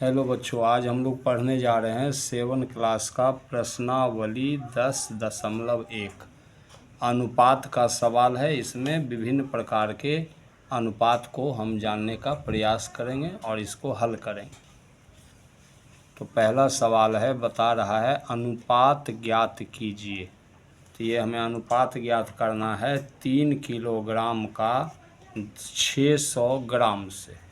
Hello बच्चों, आज हम लोग पढ़ने जा रहे हैं 7 क्लास का प्रश्नावली 10.1 अनुपात का सवाल है। इसमें विभिन्न प्रकार के अनुपात को हम जानने का प्रयास करेंगे और इसको हल करेंगे। तो पहला सवाल है, बता रहा है अनुपात ज्ञात कीजिए। तो ये हमें अनुपात ज्ञात करना है 3 किलोग्राम का 600 ग्राम से।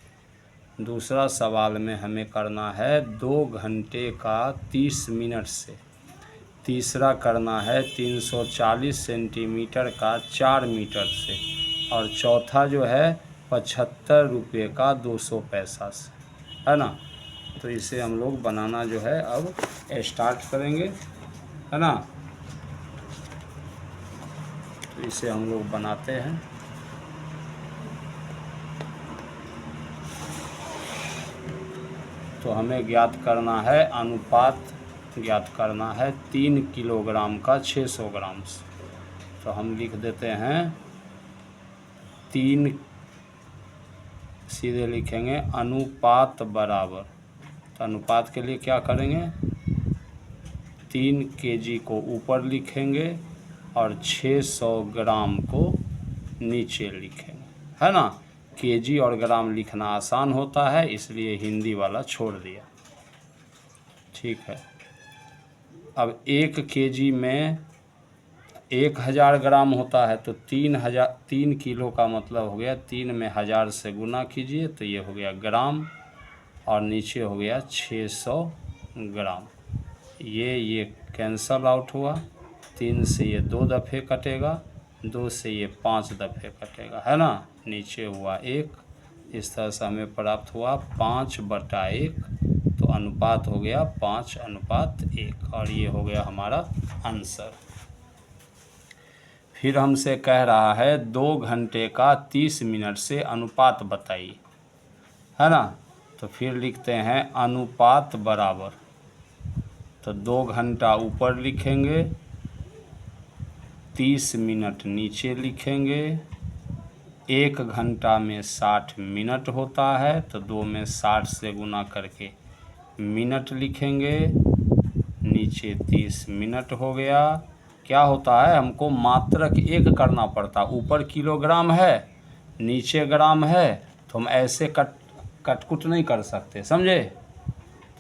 दूसरा सवाल में हमें करना है 2 घंटे का 30 मिनट से। तीसरा करना है 340 सेंटीमीटर का 4 मीटर से। और चौथा जो है 75 रुपये का 200 पैसा से, है ना। तो इसे हम लोग बनाना जो है अब स्टार्ट करेंगे, है ना। तो इसे हम लोग बनाते हैं। तो हमें ज्ञात करना है अनुपात, ज्ञात करना है 3 किलोग्राम का 600 ग्राम से। तो हम लिख देते हैं 3, सीधे लिखेंगे अनुपात बराबर। तो अनुपात के लिए क्या करेंगे, 3 केजी को ऊपर लिखेंगे और 600 ग्राम को नीचे लिखेंगे, है ना। केजी और ग्राम लिखना आसान होता है, इसलिए हिंदी वाला छोड़ दिया, ठीक है। अब 1 केजी में 1000 ग्राम होता है, तो 3 किलो का मतलब हो गया 3 में 1000 से गुना कीजिए, तो ये हो गया ग्राम और नीचे हो गया 600 ग्राम। ये कैंसल आउट हुआ, 3 से ये 2 दफ़े कटेगा, 2 से ये 5 दफ़े कटेगा, है ना। नीचे हुआ 1, इस तरह से हमें प्राप्त हुआ 5/1। तो अनुपात हो गया 5:1 और ये हो गया हमारा आंसर। फिर हमसे कह रहा है 2 घंटे का 30 मिनट से अनुपात बताइए, है ना। तो फिर लिखते हैं अनुपात बराबर। तो 2 घंटा ऊपर लिखेंगे, 30 मिनट नीचे लिखेंगे। 1 घंटा में 60 मिनट होता है, तो 2 में 60 से गुना करके मिनट लिखेंगे। नीचे 30 मिनट हो गया। क्या होता है, हमको मात्रक 1 करना पड़ता। ऊपर किलोग्राम है, नीचे ग्राम है, तो हम ऐसे कटकुट नहीं कर सकते, समझे।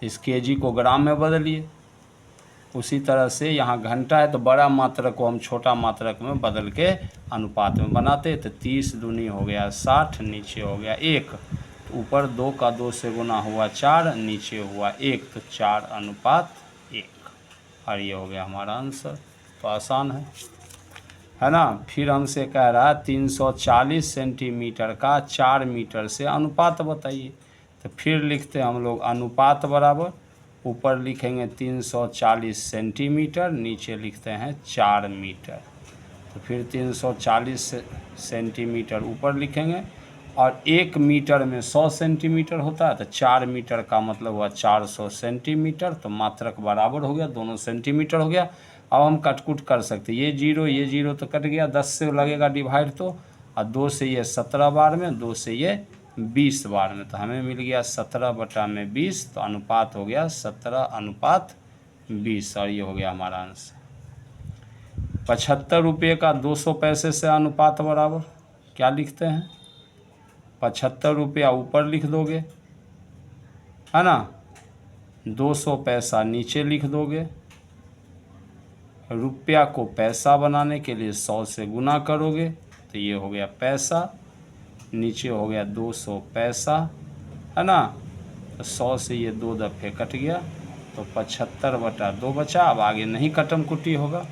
इस केजी को ग्राम में बदलिए। उसी तरह से यहाँ घंटा है, तो बड़ा मात्रक को हम छोटा मात्रक में बदल के अनुपात में बनाते। तो 30 दूनी हो गया 60, नीचे हो गया 1, तो ऊपर 2 का 2 से गुना हुआ 4, नीचे हुआ 1, तो 4:1 और ये हो गया हमारा आंसर। तो आसान है ना। फिर हमसे कह रहा है 340 सेंटीमीटर का 4 मीटर से अनुपात बताइए। तो फिर लिखते हैं हम लोग अनुपात बराबर, ऊपर लिखेंगे 340 सेंटीमीटर, नीचे लिखते हैं 4 मीटर। तो फिर 340 सेंटीमीटर ऊपर लिखेंगे और 1 मीटर में 100 सेंटीमीटर होता है, तो 4 मीटर का मतलब हुआ 400 सेंटीमीटर। तो मात्रक बराबर हो गया, दोनों सेंटीमीटर हो गया। अब हम कटकुट कर सकते हैं, ये जीरो तो कट गया, 10 से लगेगा डिवाइड, तो और 2 से ये 17 बार में, 2 से ये 20 बार में, तो हमें मिल गया 17/20। तो अनुपात हो गया 17:20 और ये हो गया हमारा आंसर। 75 रुपये का 200 पैसे से अनुपात बराबर क्या लिखते हैं, 75 रुपया ऊपर लिख दोगे, है ना। 200 पैसा नीचे लिख दोगे। रुपया को पैसा बनाने के लिए 100 से गुना करोगे, तो ये हो गया पैसा, नीचे हो गया 200 पैसा, है ना। तो 100 से ये 2 दफ़े कट गया, तो 75/2 बचा। अब आगे नहीं कटम कुटी होगा,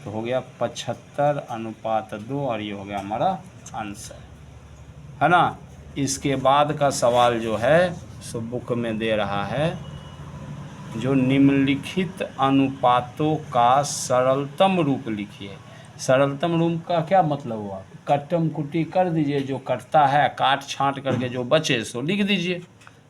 तो हो गया 75:2 और ये हो गया हमारा आंसर, है ना। इसके बाद का सवाल जो है सो बुक में दे रहा है, जो निम्नलिखित अनुपातों का सरलतम रूप लिखिए। सरलतम रूप का क्या मतलब हुआ, कट्टम कुटी कर दीजिए, जो कटता है काट छांट करके जो बचे सो लिख दीजिए,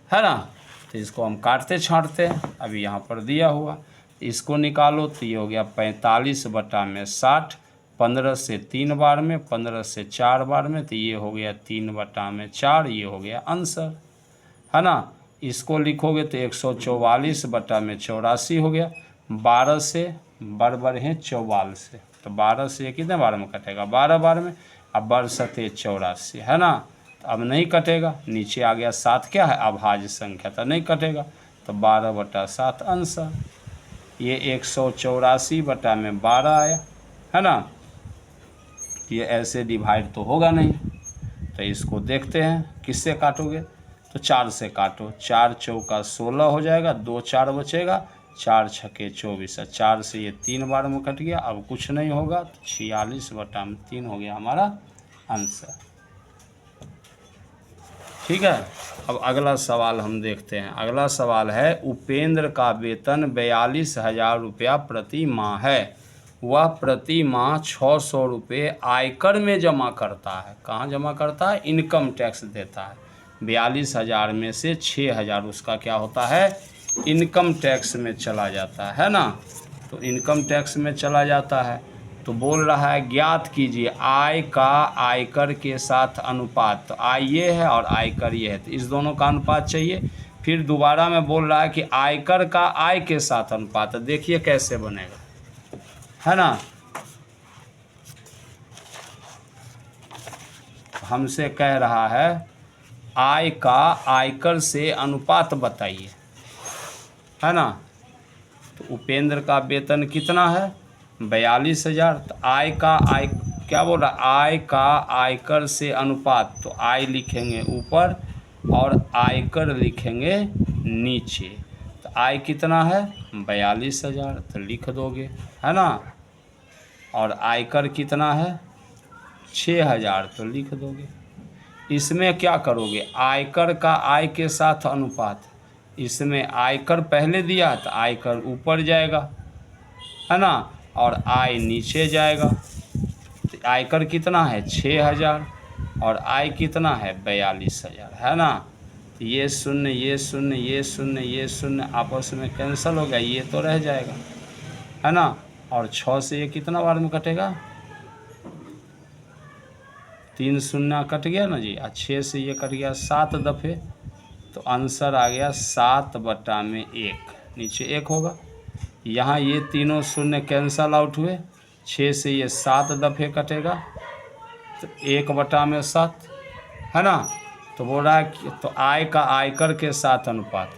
है ना। तो इसको हम काटते छांटते हैं, अभी यहाँ पर दिया हुआ, इसको निकालो। तो ये हो गया 45/60, 15 से 3 बार में, 15 से 4 बार में, तो ये हो गया 3/4, ये हो गया आंसर, है ना। इसको लिखोगे तो 144 बटा में 84 हो गया। 12 से बराबर है 44 से, तो 12 से ये कितने बार में कटेगा, 12 बार में। अब बरसते 84 है ना, तो अब नहीं कटेगा। नीचे आ गया 7, क्या है अभाज्य संख्या, तो नहीं कटेगा, तो 12/7 आंसर। ये 184 बटा में 12 आया, है ना। ये ऐसे डिवाइड तो होगा नहीं, तो इसको देखते हैं किससे काटोगे, तो 4 से काटो। 4 चौका 16 हो जाएगा, 2 4 बचेगा, 4 छके 24, 4 से ये 3 बार में कट गया, अब कुछ नहीं होगा, तो 46 बटा में 3 हो गया हमारा आंसर। ठीक है। अब अगला सवाल हम देखते हैं। अगला सवाल है, उपेंद्र का वेतन 42,000 रुपया प्रति माह है। वह प्रति माह 600 रुपये आयकर में जमा करता है। कहाँ जमा करता है, इनकम टैक्स देता है। 42,000 में से 6,000 उसका क्या होता है, इनकम टैक्स में चला जाता है ना। तो इनकम टैक्स में चला जाता है, तो बोल रहा है ज्ञात कीजिए आय का आयकर के साथ अनुपात। तो आय ये है और आयकर ये है, तो इस दोनों का अनुपात चाहिए। फिर दोबारा में बोल रहा है कि आयकर का आय के साथ अनुपात। तो देखिए कैसे बनेगा, है ना। हमसे कह रहा है आय का आयकर से अनुपात बताइए, है ना। तो उपेंद्र का वेतन कितना है, 42,000। तो आय का आय क्या बोल रहा है, आय का आयकर से अनुपात। तो आय लिखेंगे ऊपर और आयकर लिखेंगे नीचे। तो आय कितना है 42,000, तो लिख दोगे, है ना। और आयकर कितना है 6,000, तो लिख दोगे। इसमें क्या करोगे, आयकर का आय के साथ अनुपात। इसमें आयकर पहले दिया तो आयकर ऊपर जाएगा, है ना, और आय नीचे जाएगा। तो आयकर कितना है 6,000 और आय कितना है 42,000, है ना। तो ये शून्य ये शून्य ये शून्य ये शून्य आपस में कैंसिल हो गया, ये तो रह जाएगा, है ना। और 6 से ये कितना बार में कटेगा, 3 शून्य कट गया ना जी। 6 से ये कट गया 7 दफ़े, तो आंसर आ गया 7 बटा में 1, नीचे 1 होगा। यहाँ ये तीनों शून्य कैंसल आउट हुए, 6 से ये 7 दफ़े कटेगा, तो 1 बटा में 7, है ना। तो बोल रहा है कि तो आय का आयकर के साथ अनुपात।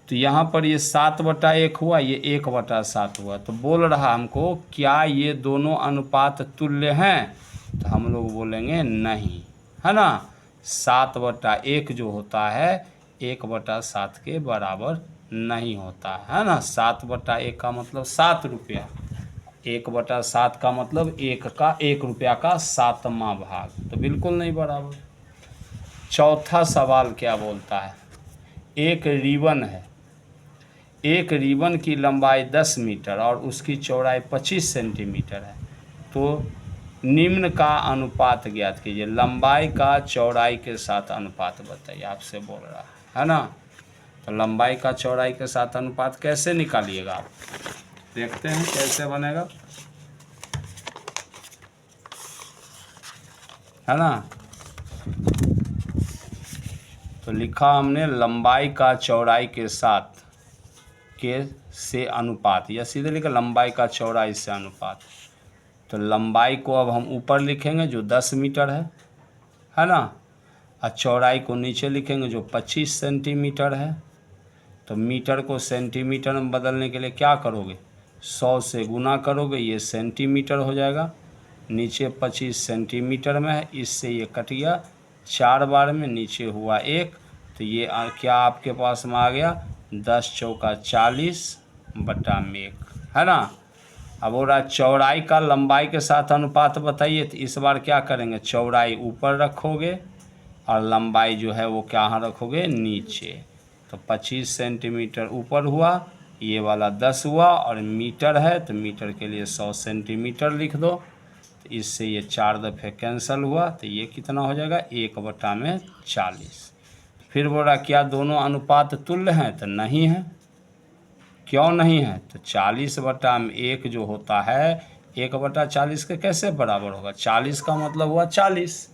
तो यहाँ पर ये 7 बटा 1 हुआ, ये 1 बटा 7 हुआ। तो बोल रहा हमको क्या ये दोनों अनुपात तुल्य हैं, तो हम लोग बोलेंगे नहीं, है ना। 7 बटा 1 जो होता है 1 बटा 7 के बराबर नहीं होता है ना। 7 बटा 1 का मतलब 7 रुपया, 1 बटा 7 का मतलब 1 रुपया का 7वां भाग, तो बिल्कुल नहीं बराबर। चौथा सवाल क्या बोलता है, एक रिबन है, एक रिबन की लंबाई 10 मीटर और उसकी चौड़ाई 25 सेंटीमीटर है। तो निम्न का अनुपात ज्ञात कीजिए। लंबाई का चौड़ाई के साथ अनुपात बताइए, आपसे बोल रहा है ना। तो लंबाई का चौड़ाई के साथ अनुपात कैसे निकालिएगा आप, देखते हैं कैसे बनेगा, है ना। तो लिखा हमने लंबाई का चौड़ाई के साथ के से अनुपात, या सीधे लिखा लंबाई का चौड़ाई से अनुपात। तो लंबाई को अब हम ऊपर लिखेंगे जो 10 मीटर है ना, और चौड़ाई को नीचे लिखेंगे जो 25 सेंटीमीटर है। तो मीटर को सेंटीमीटर में बदलने के लिए क्या करोगे, 100 से गुना करोगे, ये सेंटीमीटर हो जाएगा। नीचे 25 सेंटीमीटर में है, इससे ये कट गया 4 बार में, नीचे हुआ 1, तो ये क्या आपके पास में आ गया 10 चौका 40 बटा में 1, है ना। अब हो रहा चौड़ाई का लंबाई के साथ अनुपात बताइए। तो इस बार क्या करेंगे, चौड़ाई ऊपर रखोगे और लंबाई जो है वो कहाँ रखोगे, नीचे। तो 25 सेंटीमीटर ऊपर हुआ, ये वाला 10 हुआ, और मीटर है तो मीटर के लिए 100 सेंटीमीटर लिख दो। तो इससे ये 4 दफ़े कैंसिल हुआ, तो ये कितना हो जाएगा 1 बटा में 40। फिर बोला क्या दोनों अनुपात तुल्य हैं, तो नहीं है। क्यों नहीं है, तो 40 बटा में 1 जो होता है 1 बटा 40 के कैसे बराबर होगा, 40 का मतलब हुआ 40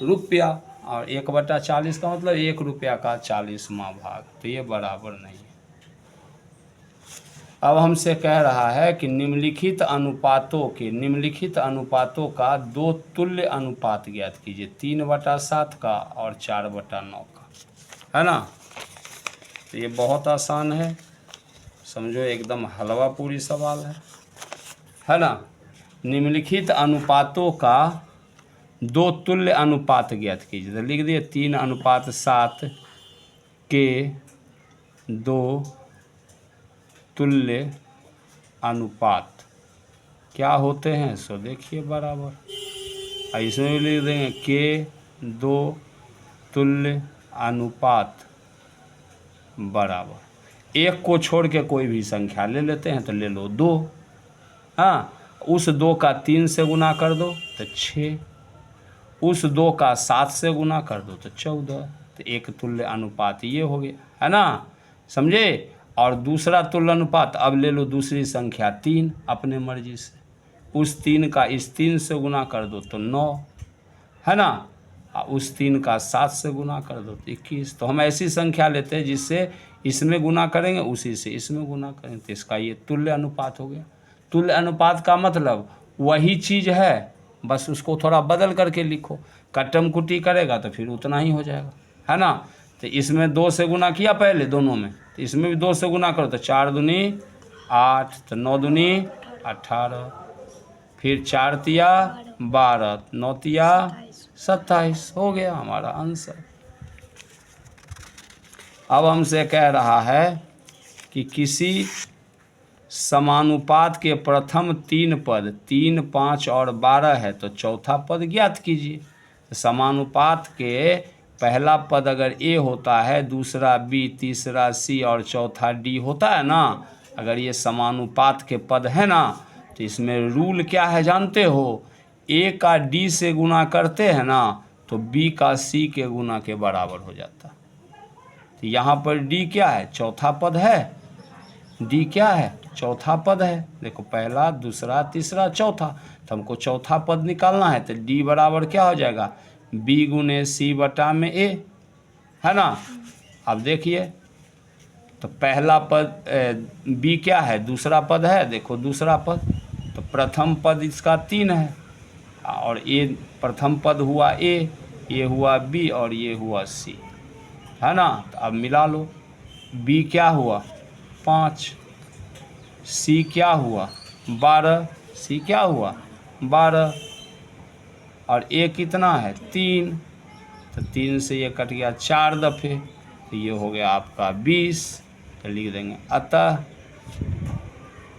रुपया, और 1/40 का मतलब 1 रुपया का 40वां भाग, तो ये बराबर नहीं है। अब हमसे कह रहा है कि निम्नलिखित अनुपातों का दो तुल्य अनुपात ज्ञात कीजिए, 3/7 का और 4/9 का, है ना। तो ये बहुत आसान है, समझो एकदम हलवा पूरी सवाल है ना। निम्नलिखित अनुपातों का दो तुल्य अनुपात ज्ञात कीजिए, तो लिख दिए 3:7 के दो तुल्य अनुपात क्या होते हैं, सो देखिए बराबर। इसमें भी लिख देंगे के दो तुल्य अनुपात बराबर, एक को छोड़ के कोई भी संख्या ले लेते हैं, तो ले लो 2, हाँ, उस 2 का 3 से गुना कर दो तो 6, उस 2 का 7 से गुना कर दो तो 14, तो एक तुल्य अनुपात ये हो गया, है ना, समझे। और दूसरा तुल्य अनुपात, अब ले लो दूसरी संख्या 3 अपने मर्जी से, उस 3 का इस 3 से गुना कर दो तो 9, है ना, उस 3 का 7 से गुना कर दो तो 21। तो हम ऐसी संख्या लेते हैं जिससे इसमें गुना करेंगे उसी से इसमें गुना करेंगे, तो इसका ये तुल्य अनुपात हो गया। तुल्य अनुपात का मतलब वही चीज़ है, बस उसको थोड़ा बदल करके लिखो, कट्टम कुटी करेगा तो फिर उतना ही हो जाएगा, है ना। तो इसमें 2 से गुना किया पहले दोनों में, तो इसमें भी 2 से गुना करो तो 4 दूनी 8, तो 9 दूनी 18, फिर 4 तिया 12, 9 तिया 27, हो गया हमारा आंसर। अब हमसे कह रहा है कि किसी समानुपात के प्रथम 3 पद 3, 5 और 12 है, तो चौथा पद ज्ञात कीजिए। तो समानुपात के पहला पद अगर ए होता है, दूसरा बी, तीसरा सी और चौथा डी होता है ना, अगर ये समानुपात के पद है ना, तो इसमें रूल क्या है जानते हो, ए का डी से गुना करते हैं ना, तो बी का सी के गुना के बराबर हो जाता। तो यहाँ पर डी क्या है, चौथा पद है, डी क्या है, चौथा पद है। देखो पहला, दूसरा, तीसरा, चौथा, तो हमको चौथा पद निकालना है, तो डी बराबर क्या हो जाएगा, बी गुने सी बटा में ए, है ना। अब देखिए, तो पहला पद बी क्या है, दूसरा पद है, देखो दूसरा पद, तो प्रथम पद इसका 3 है, और ए प्रथम पद हुआ ए, ये हुआ बी और ये हुआ सी, है ना। तो अब मिला लो, बी क्या हुआ 5, सी क्या हुआ 12, सी क्या हुआ 12, और ए कितना है 3, तो 3 से ये कट गया 4 दफ़े, तो ये हो गया आपका 20, तो लिख देंगे अतः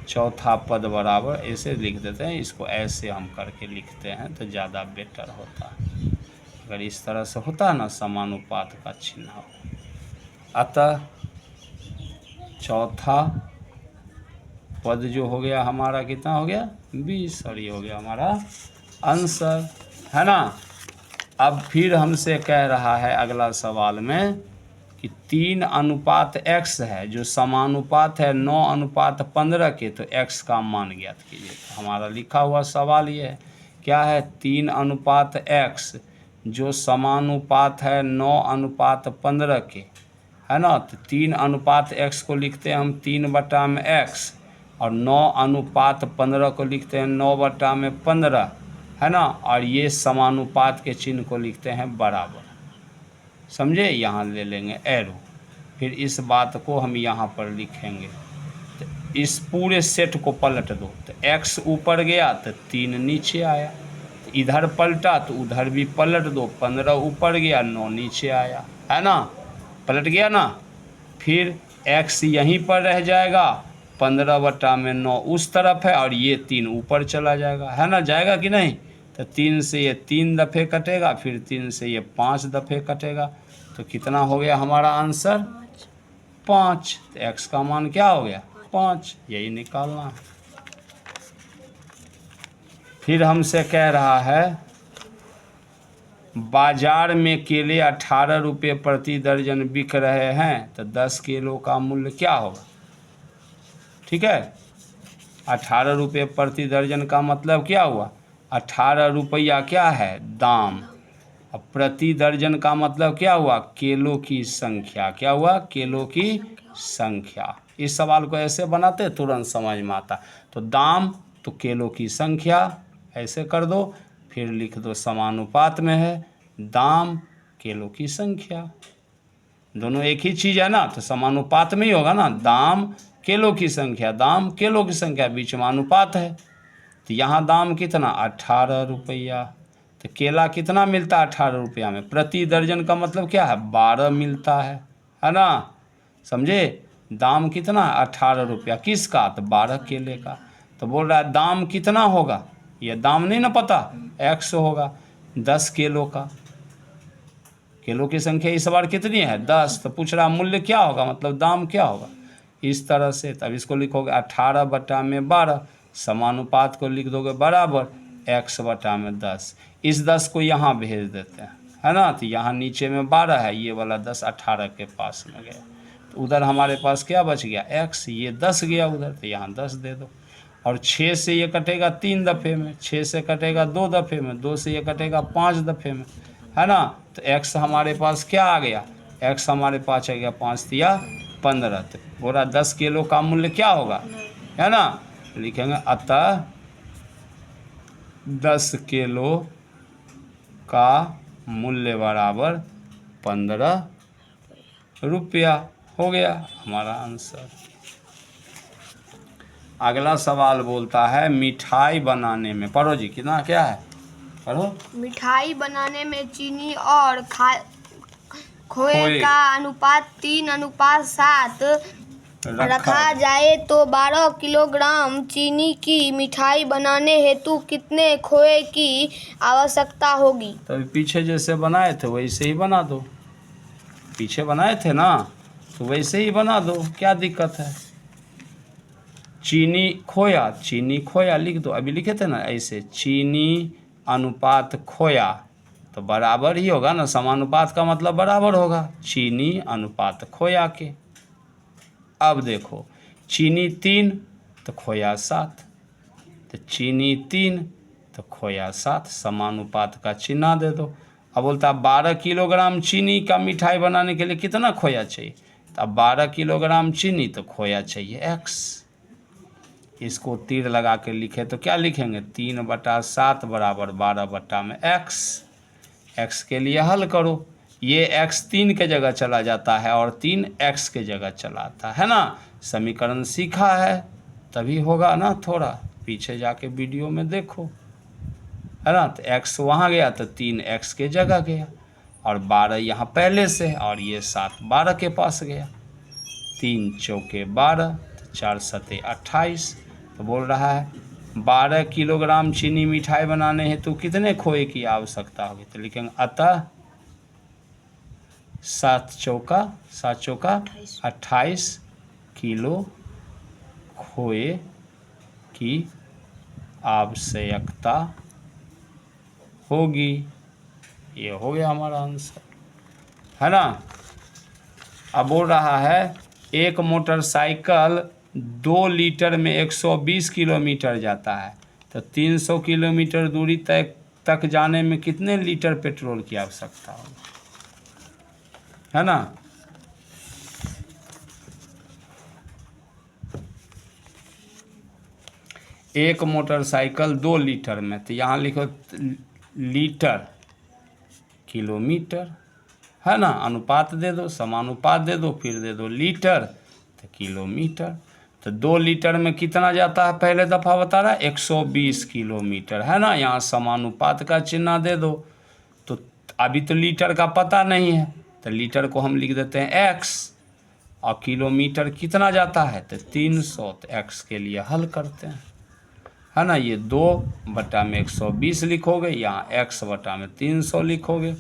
चौथा पद बराबर, ऐसे लिख देते हैं, इसको ऐसे हम करके लिखते हैं तो ज़्यादा बेटर होता है। अगर इस तरह से होता है ना, समानुपात का चिन्ह हो, अतः चौथा पद जो हो गया हमारा कितना हो गया 20, और ये हो गया हमारा आंसर, है ना। अब फिर हमसे कह रहा है अगला सवाल में कि 3:x है, जो समानुपात है 9:15 के, तो x का मान ज्ञात कीजिए। तो हमारा लिखा हुआ सवाल ये है, क्या है, 3:x जो समानुपात है 9:15 के, है ना। तो 3:x को लिखते हैं हम 3/x, और 9:15 को लिखते हैं 9/15, है ना। और ये समानुपात के चिन्ह को लिखते हैं बराबर, समझे, यहाँ ले लेंगे एरो, फिर इस बात को हम यहाँ पर लिखेंगे। तो इस पूरे सेट को पलट दो, तो x ऊपर गया तो 3 नीचे आया, तो इधर पलटा तो उधर भी पलट दो, 15 ऊपर गया 9 नीचे आया, है ना, पलट गया ना। फिर x यहीं पर रह जाएगा, 15/9 उस तरफ है, और ये 3 ऊपर चला जाएगा, है ना, जाएगा कि नहीं। तो 3 से ये 3 दफ़े कटेगा, फिर 3 से ये 5 दफ़े कटेगा, तो कितना हो गया हमारा आंसर 5। तो x का मान क्या हो गया 5, यही निकालना है। फिर हमसे कह रहा है बाजार में केले 18 रुपये प्रति दर्जन बिक रहे हैं, तो 10 किलो का मूल्य क्या होगा। ठीक है, 18 रुपये प्रति दर्जन का मतलब क्या हुआ, 18 रुपया क्या है दाम, अब प्रति दर्जन का मतलब क्या हुआ, केलों की संख्या। क्या हुआ, केलों की संख्या। इस सवाल को ऐसे बनाते तुरंत समझ में आता। तो दाम तो केलों की संख्या, ऐसे कर दो, फिर लिख दो समानुपात में है, दाम केलों की संख्या। दोनों एक ही चीज़ है ना, तो समानुपात में ही होगा ना। दाम केलों की संख्या, दाम केलों की संख्या, बीच में अनुपात है। तो यहाँ दाम कितना, 18 रुपया। तो केला कितना मिलता है 18 रुपया में। प्रति दर्जन का मतलब क्या है, 12 मिलता है ना, समझे। दाम कितना, 18 रुपया, किसका, तो 12 केले का। तो बोल रहा है दाम कितना होगा, ये दाम नहीं ना पता, x होगा 10 किलो का। किलो की संख्या इस बार कितनी है, 10। तो पूछ रहा मूल्य क्या होगा, मतलब दाम क्या होगा, इस तरह से। तब इसको लिखोगे 18/12, समानुपात को लिख दोगे बराबर x/10। इस 10 को यहाँ भेज देते हैं, है ना। तो यहाँ नीचे में 12 है, ये वाला 10 18 के पास में गया। तो उधर हमारे पास क्या बच गया, x, ये 10 गया उधर, तो यहाँ 10 दे दो। और 6 से ये कटेगा 3 दफ़े में, 6 से कटेगा 2 दफ़े में, 2 से ये कटेगा 5 दफ़े में, है ना। तो x हमारे पास क्या आ गया, x हमारे पास आ गया 5 या 15। तो बोला 10 किलो का मूल्य क्या होगा, है ना। लिखेंगे अतः 10 किलो का मूल्य बराबर 15 रुपया। हो गया हमारा आंसर। अगला सवाल बोलता है मिठाई बनाने में, पढ़ो जी, कितना क्या है, पढ़ो। मिठाई बनाने में चीनी और खोए का अनुपात 3:7 रखा जाए तो 12 किलोग्राम चीनी की मिठाई बनाने हेतु कितने खोए की आवश्यकता होगी। तो पीछे जैसे बनाए थे वैसे ही बना दो, पीछे बनाए थे ना, तो वैसे ही बना दो, क्या दिक्कत है। चीनी खोया, चीनी खोया लिख दो, अभी लिखे थे ना ऐसे, चीनी अनुपात खोया, तो बराबर ही होगा ना, समानुपात का मतलब बराबर होगा, चीनी अनुपात खोया के। अब देखो चीनी 3 तो खोया 7, तो चीनी 3 तो खोया 7, समानुपात का चिन्ह दे दो। अब बोलता है 12 किलोग्राम चीनी का मिठाई बनाने के लिए कितना खोया चाहिए, तो अब 12 किलोग्राम चीनी तो खोया चाहिए x। इसको तीर लगा के लिखे तो क्या लिखेंगे, 3/7 बराबर 12/x। x के लिए हल करो, ये x 3 के जगह चला जाता है और 3 x के जगह चला आता है ना। समीकरण सीखा है तभी होगा ना, थोड़ा पीछे जाके वीडियो में देखो, है ना। तो x वहाँ गया तो 3 x के जगह गया, और 12 यहाँ पहले से, और ये 7 12 के पास गया। 3 चौके 12, 4 सते 28। तो बोल रहा है 12 किलोग्राम चीनी मिठाई बनाने हेतु कितने खोए की आवश्यकता होगी। तो लिखेंगे अतः 7 चौका 28 किलो खोए की आवश्यकता होगी। ये हो गया हमारा आंसर, है ना। अब बोल रहा है एक मोटरसाइकिल 2 लीटर में 120 किलोमीटर जाता है, तो 300 किलोमीटर दूरी तक जाने में कितने लीटर पेट्रोल की आवश्यकता होगी, है ना। एक मोटरसाइकिल 2 लीटर में, तो यहाँ लिखो लीटर किलोमीटर, है ना। अनुपात दे दो, समानुपात दे दो, फिर दे दो लीटर तो किलोमीटर। तो 2 लीटर में कितना जाता है, पहले दफ़ा बता रहा है 120 किलोमीटर, है ना। यहाँ समानुपात का चिन्ह दे दो। तो अभी तो लीटर का पता नहीं है, तो लीटर को हम लिख देते हैं x, और किलोमीटर कितना जाता है तो 300, तो x के लिए हल करते हैं, है ना। ये 2/120 लिखोगे, यहाँ x/300 लिखोगे।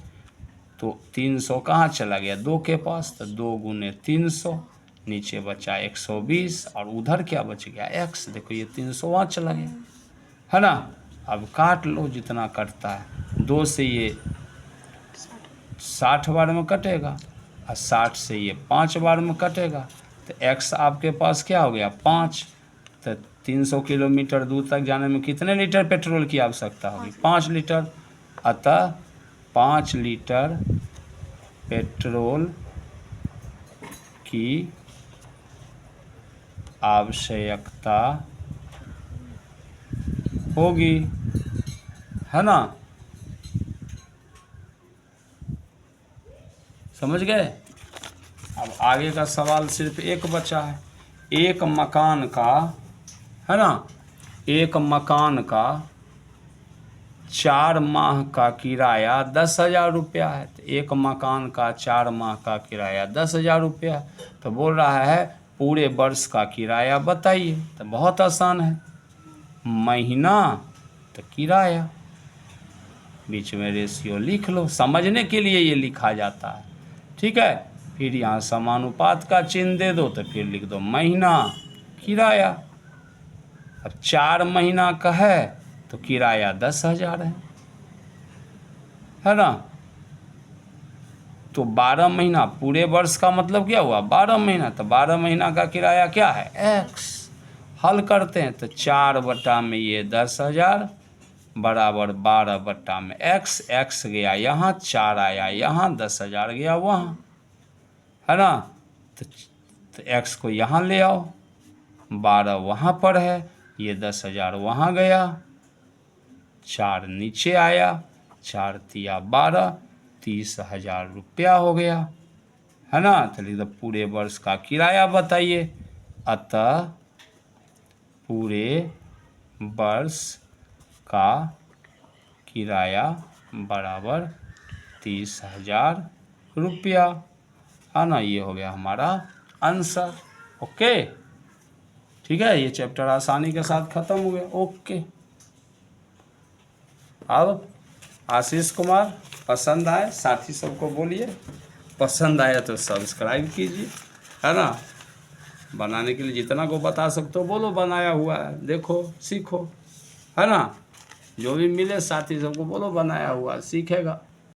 तो 300 कहाँ चला गया, 2 के पास, तो 2 गुने 300, नीचे बचा 120, और उधर क्या बच गया x। देखो ये 300 वहाँ चला गया, है ना। अब काट लो जितना कटता है, 2 से ये 60 बार में कटेगा, और 60 से ये 5 बार में कटेगा, तो x आपके पास क्या हो गया 5। तो 300 किलोमीटर दूर तक जाने में कितने लीटर पेट्रोल की आवश्यकता होगी, 5 लीटर। अतः 5 लीटर पेट्रोल की आवश्यकता होगी, है ना। समझ गए। अब आगे का सवाल सिर्फ एक बचा है। एक मकान का, है ना, एक मकान का 4 माह का किराया 10,000 रुपया है। तो एक मकान का 4 माह का किराया 10,000 रुपया। तो बोल रहा है पूरे वर्ष का किराया बताइए। तो बहुत आसान है, महीना तो किराया, बीच में रेशियो लिख लो, समझने के लिए ये लिखा जाता है। ठीक है, फिर यहाँ समानुपात का चिन्ह दे दो, तो फिर लिख दो महीना किराया। अब 4 महीना का है तो किराया 10,000 है ना। तो 12 महीना, पूरे वर्ष का मतलब क्या हुआ 12 महीना, तो 12 महीना का किराया क्या है x। हल करते हैं तो 4 बटा में ये 10,000 बराबर 12 बटा में x गया यहाँ, 4 आया यहाँ, 10,000 गया वहाँ, है ना। तो x को यहाँ ले आओ, 12 वहाँ पर है, ये 10,000 वहाँ गया, 4 नीचे आया, 4 तिया 12, 30,000 रुपया हो गया, है ना। तो लिख दो पूरे वर्ष का किराया बताइए। अतः पूरे वर्ष का किराया बराबर 30,000 रुपया, है ना। ये हो गया हमारा आंसर। ओके, ठीक है, ये चैप्टर आसानी के साथ खत्म हो गया। ओके, अब आशीष कुमार पसंद आए साथी सबको बोलिए, पसंद आया तो सब्सक्राइब कीजिए, है ना। बनाने के लिए जितना को बता सकते हो बोलो, बनाया हुआ है, देखो सीखो, है ना। जो भी मिले साथी सबको बोलो बनाया हुआ, सीखेगा।